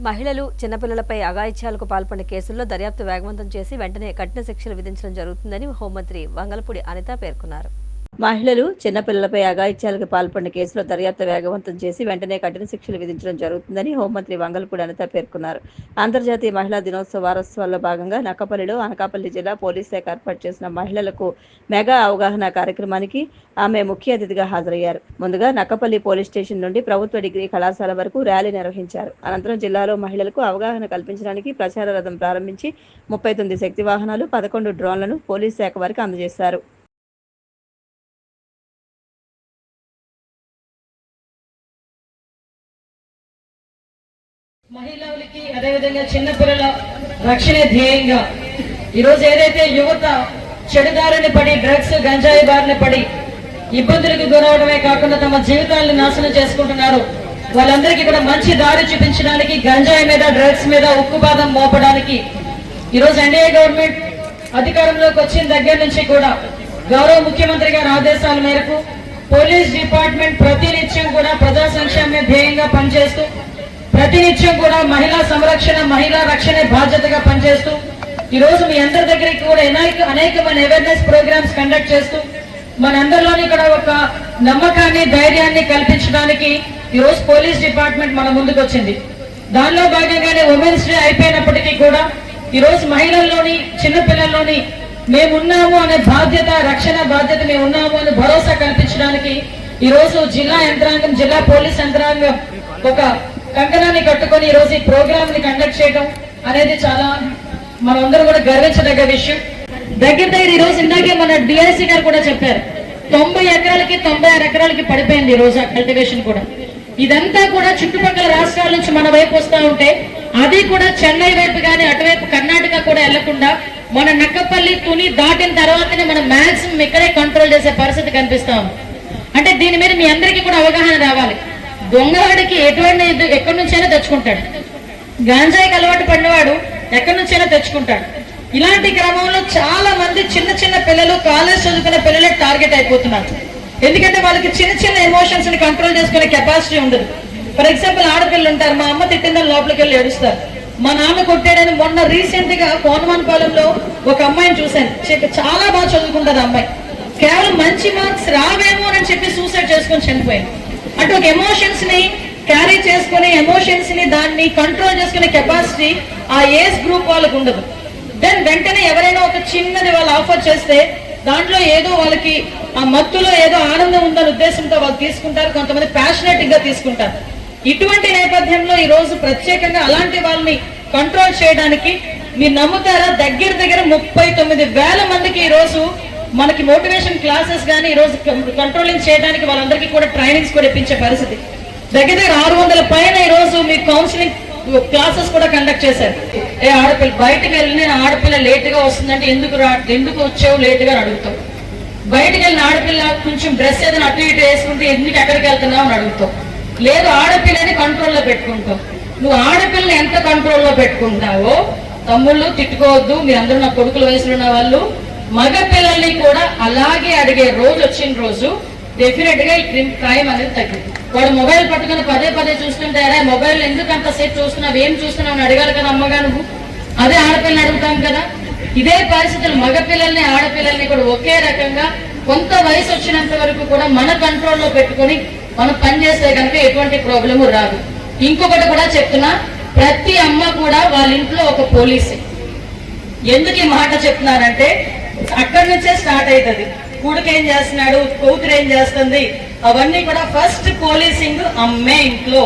మహిళలు చిన్నపిల్లలపై అఘాయిత్యాలకు పాల్పడిన కేసుల్లో దర్యాప్తు వేగవంతం చేసి వెంటనే కఠిన శిక్షలు విధించడం జరుగుతుందని హోంమంత్రి వంగలపూడి అనిత పేర్కొన్నారు. మహిళలు చిన్నపిల్లలపై అఘాయిత్యాలకు పాల్పడిన కేసులో దర్యాప్తు వేగవంతం చేసి వెంటనే కఠిన శిక్షలు విధించడం జరుగుతుందని హోంమంత్రి వంగలపూడి అనిత పేర్కొన్నారు. అంతర్జాతీయ మహిళా దినోత్సవ వారోత్సవాల్లో భాగంగా నక్కపల్లిలో అనకాపల్లి జిల్లా పోలీస్ శాఖ ఏర్పాటు చేసిన మహిళలకు మెగా అవగాహన కార్యక్రమానికి ఆమె ముఖ్య అతిథిగా హాజరయ్యారు. ముందుగా నక్కపల్లి పోలీస్ స్టేషన్ నుండి ప్రభుత్వ డిగ్రీ కళాశాల వరకు ర్యాలీ నిర్వహించారు. అనంతరం జిల్లాలో మహిళలకు అవగాహన కల్పించడానికి ప్రచార రథం ప్రారంభించి 39 శక్తి వాహనాలు, 11 డ్రోన్లను పోలీస్ శాఖ వారికి అందజేశారు. మహిళలకి అదేవిధంగా చిన్నపిల్లల రక్షణ ధ్యేయంగా ఈరోజు ఏదైతే యువత చెడుదారిని పడి డ్రగ్స్ గంజాయి బారిన పడి ఇబ్బందులకు గురవడమే కాకుండా తమ జీవితాలను నాశనం చేసుకుంటున్నారు, వాళ్ళందరికీ కూడా మంచి దారి చూపించడానికి గంజాయి మీద డ్రగ్స్ మీద ఉక్కుపాదం మోపడానికి ఈరోజు ఎన్డీఏ గవర్నమెంట్ అధికారంలోకి వచ్చిన దగ్గర నుంచి కూడా గౌరవ ముఖ్యమంత్రి గారి ఆదేశాల మేరకు పోలీస్ డిపార్ట్మెంట్ ప్రతినిత్యం కూడా ప్రజా సంక్షేమ ధ్యేయంగా పనిచేస్తూ ప్రతినిత్యం కూడా మహిళా సంరక్షణ మహిళా రక్షణ బాధ్యతగా పనిచేస్తూ ఈ రోజు మీ అందరి దగ్గరికి కూడా అనేకమైన అవేర్నెస్ ప్రోగ్రామ్స్ కండక్ట్ చేస్తూ మనందరిలోని కూడా ఒక నమ్మకాన్ని ధైర్యాన్ని కల్పించడానికి ఈ రోజు పోలీస్ డిపార్ట్మెంట్ మన ముందుకు వచ్చింది. దానిలో భాగంగానే ఉమెన్స్ డే అయిపోయినప్పటికీ కూడా ఈ రోజు మహిళల్లోని చిన్నపిల్లల్లోని మేమున్నాము అనే బాధ్యత, రక్షణ బాధ్యత మేమున్నాము అనే భరోసా కల్పించడానికి ఈ రోజు జిల్లా యంత్రాంగం, జిల్లా పోలీస్ యంత్రాంగం ఒక కంకణాన్ని కట్టుకొని ఈ రోజు ఈ ప్రోగ్రామ్ ని కండక్ట్ చేయడం అనేది చాలా మనందరూ కూడా గర్వించదగ్గ విషయం. దగ్గర ఈ రోజు ఇందాకే మన డిఐసి గారు కూడా చెప్పారు, 90 ఎకరాలకి 96 ఎకరాలకి పడిపోయింది ఈ రోజు కల్టివేషన్ కూడా. ఇదంతా కూడా చుట్టుపక్కల రాష్ట్రాల నుంచి మన వైపు వస్తూ ఉంటే అది కూడా చెన్నై వైపు కానీ అటువైపు కర్ణాటక కూడా వెళ్లకుండా మన నక్కపల్లి తుని దాటిన తర్వాతనే మనం మాక్సిమం ఇక్కడే కంట్రోల్ చేసే పరిస్థితి కనిపిస్తాం. అంటే దీని మీద మీ అందరికీ కూడా అవగాహన రావాలి. దొంగవాడికి ఎటువంటి ఎక్కడి నుంచైనా తెచ్చుకుంటాడు, గాంజాయికి అలవాటు పడినవాడు ఎక్కడి నుంచైనా తెచ్చుకుంటాడు. ఇలాంటి క్రమంలో చాలా మంది చిన్న చిన్న పిల్లలు, కాలేజ్ చదువుకునే పిల్లలే టార్గెట్ అయిపోతున్నారు. ఎందుకంటే వాళ్ళకి చిన్న చిన్న ఎమోషన్స్ ని కంట్రోల్ చేసుకునే కెపాసిటీ ఉండదు. ఫర్ ఎగ్జాంపుల్ ఆడపిల్లలు ఉంటారు, మా అమ్మ తిట్టిందని లోపలికి వెళ్ళి ఏడుస్తారు, మా నాన్న కొట్టాడని. మొన్న రీసెంట్ గా కోనమన్పాలెంలో ఒక అమ్మాయిని చూశాను, చాలా బాగా చదువుకుంటారు అమ్మాయి, కేవలం మంచి మార్క్స్ రావేమో అని చెప్పి సూసైడ్ చేసుకొని చనిపోయింది. అంటే ఒక ఎమోషన్స్ ని క్యారీ చేసుకుని ఎమోషన్స్ ని దాన్ని కంట్రోల్ చేసుకునే కెపాసిటీ ఆ ఏజ్ గ్రూప్ వాళ్ళకు ఉండదు. దెన్ వెంటనే ఎవరైనా ఒక చిన్నది వాళ్ళు ఆఫర్ చేస్తే దాంట్లో ఏదో వాళ్ళకి ఆ మత్తులో ఏదో ఆనందం ఉందనే ఉద్దేశంతో వాళ్ళు తీసుకుంటారు, కొంతమంది ప్యాషనేట్ గా తీసుకుంటారు. ఇటువంటి నేపథ్యంలో ఈ రోజు ప్రత్యేకంగా అలాంటి వాళ్ళని కంట్రోల్ చేయడానికి మీరు నమ్ముతారా, దగ్గర 39,000 మందికి ఈ రోజు మనకి మోటివేషన్ క్లాసెస్ కానీ ఈ రోజు కంట్రోలింగ్ చేయడానికి వాళ్ళందరికీ కూడా ట్రైనింగ్స్ కూడా ఇప్పించే పరిస్థితి. దగ్గర 600 పైన ఈ రోజు మీ కౌన్సిలింగ్ క్లాసెస్ కూడా కండక్ట్ చేశారు. ఆడపిల్ల బయటకు వెళ్ళి ఆడపిల్ల లేట్ గా వస్తుందంటే ఎందుకు వచ్చావు లేట్ గా అడుగుతావు. బయటకు వెళ్ళిన ఆడపిల్ల కొంచెం డ్రెస్ ఏదైనా అటు ఇటు వేసుకుంటే ఎందుకు ఎక్కడికి వెళ్తున్నావు అని అడుగుతావు. లేదు, ఆడపిల్లని కంట్రోల్లో పెట్టుకుంటావు. నువ్వు ఆడపిల్లని ఎంత కంట్రోల్లో పెట్టుకుంటావో, తమ్ముళ్ళు తిట్టుకోవద్దు, మీరందరూ నా కొడుకుల వయసులో ఉన్న వాళ్ళు, మగ పిల్లల్ని కూడా అలాగే అడిగే రోజు వచ్చిన రోజు డెఫినెట్ గా ఈ క్రైమ్ అనేది తగ్గింది. వాడు మొబైల్ పట్టుకుని పదే చూస్తుంటే, అరే మొబైల్ ఎందుకు అంత సేపు చూస్తున్నావు, ఏం చూస్తున్నావు అని అడగాలి కదా అమ్మగా నువ్వు. అదే ఆడపిల్లని అడుగుతాం కదా. ఇదే పరిస్థితులు మగపిల్లల్ని ఆడపిల్లల్ని కూడా ఒకే రకంగా కొంత వయసు వచ్చినంత వరకు కూడా మన కంట్రోల్లో పెట్టుకుని మనం పనిచేస్తే కనుక ఎటువంటి ప్రాబ్లము రాదు. ఇంకొకటి కూడా చెప్తున్నా, ప్రతి అమ్మ కూడా వాళ్ళ ఇంట్లో ఒక పోలీసే. ఎందుకు ఈ మాట చెప్తున్నారంటే అక్కడి నుంచే స్టార్ట్ అవుతుంది. కొడుకు ఏం చేస్తున్నాడు, కూతురు ఏం చేస్తుంది, అవన్నీ కూడా ఫస్ట్ పోలీసింగ్ అమ్మే ఇంట్లో.